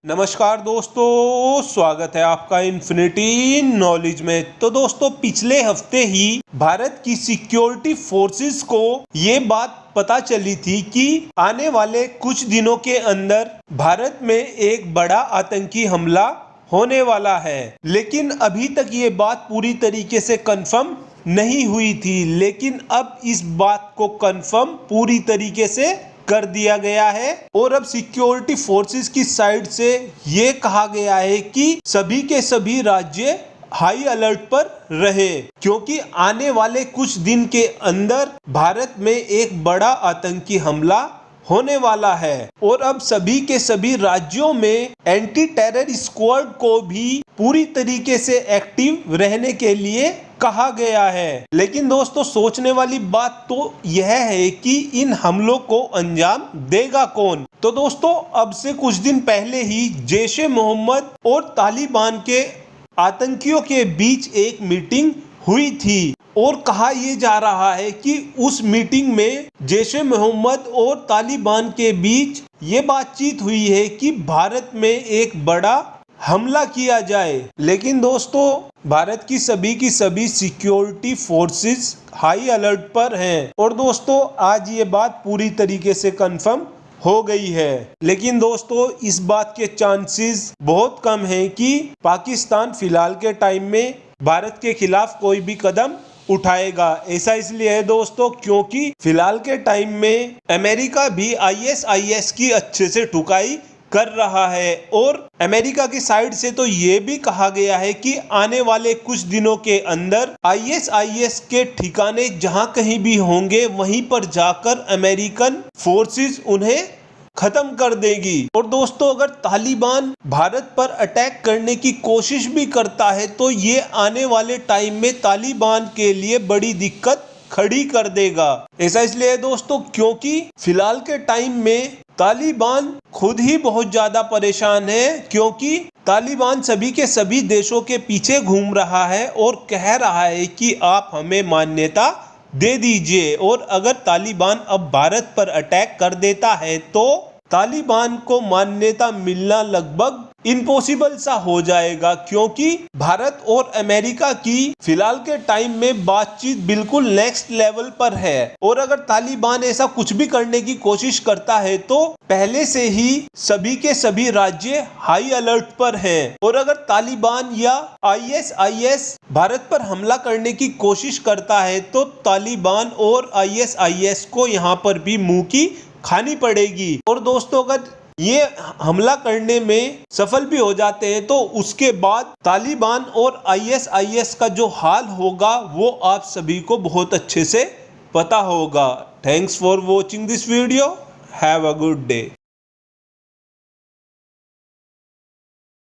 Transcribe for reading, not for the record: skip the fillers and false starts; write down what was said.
नमस्कार दोस्तों, स्वागत है आपका इन्फिनिटी नॉलेज में। तो दोस्तों, पिछले हफ्ते ही भारत की सिक्योरिटी फोर्सेस को ये बात पता चली थी कि आने वाले कुछ दिनों के अंदर भारत में एक बड़ा आतंकी हमला होने वाला है। लेकिन अभी तक ये बात पूरी तरीके से कंफर्म नहीं हुई थी, लेकिन अब इस बात को कंफर्म पूरी तरीके से कर दिया गया है। और अब सिक्योरिटी फोर्सेस की साइड से ये कहा गया है कि सभी के सभी राज्य हाई अलर्ट पर रहे, क्योंकि आने वाले कुछ दिन के अंदर भारत में एक बड़ा आतंकी हमला होने वाला है। और अब सभी के सभी राज्यों में एंटी टेरर स्क्वाड को भी पूरी तरीके से एक्टिव रहने के लिए कहा गया है। लेकिन दोस्तों, सोचने वाली बात तो यह है कि इन हमलों को अंजाम देगा कौन। तो दोस्तों, अब से कुछ दिन पहले ही जैश ए मोहम्मद और तालिबान के आतंकियों के बीच एक मीटिंग हुई थी और कहा यह जा रहा है कि उस मीटिंग में जैश ए मोहम्मद और तालिबान के बीच ये बातचीत हुई है कि भारत में एक बड़ा हमला किया जाए। लेकिन दोस्तों, भारत की सभी सिक्योरिटी फोर्सेस हाई अलर्ट पर हैं। और दोस्तों, आज ये बात पूरी तरीके से कंफर्म हो गई है। लेकिन दोस्तों, इस बात के चांसेस बहुत कम हैं कि पाकिस्तान फिलहाल के टाइम में भारत के खिलाफ कोई भी कदम उठाएगा। ऐसा इसलिए है दोस्तों, क्योंकि फिलहाल के टाइम में अमेरिका भी ISIS की अच्छे से ठुकाई कर रहा है। और अमेरिका की साइड से तो ये भी कहा गया है कि आने वाले कुछ दिनों के अंदर ISIS के ठिकाने जहां कहीं भी होंगे वहीं पर जाकर अमेरिकन फोर्सेस उन्हें खत्म कर देगी। और दोस्तों, अगर तालिबान भारत पर अटैक करने की कोशिश भी करता है तो ये आने वाले टाइम में तालिबान के लिए बड़ी दिक्कत खड़ी कर देगा। ऐसा इसलिए है दोस्तों, क्योंकि फिलहाल के टाइम में तालिबान खुद ही बहुत ज्यादा परेशान है, क्योंकि तालिबान सभी के सभी देशों के पीछे घूम रहा है और कह रहा है कि आप हमें मान्यता दे दीजिए। और अगर तालिबान अब भारत पर अटैक कर देता है तो तालिबान को मान्यता मिलना लगभग इम्पॉसिबल सा हो जाएगा, क्योंकि भारत और अमेरिका की फिलहाल के टाइम में बातचीत बिल्कुल नेक्स्ट लेवल पर है। और अगर तालिबान ऐसा कुछ भी करने की कोशिश करता है तो पहले से ही सभी के सभी राज्य हाई अलर्ट पर हैं। और अगर तालिबान या ISIS भारत पर हमला करने की कोशिश करता है तो तालिबान और ISIS को यहाँ पर भी मुंह की खानी पड़ेगी। और दोस्तों, अगर ये हमला करने में सफल भी हो जाते हैं तो उसके बाद तालिबान और ISIS का जो हाल होगा वो आप सभी को बहुत अच्छे से पता होगा। Thanks for watching this video. Have a good day.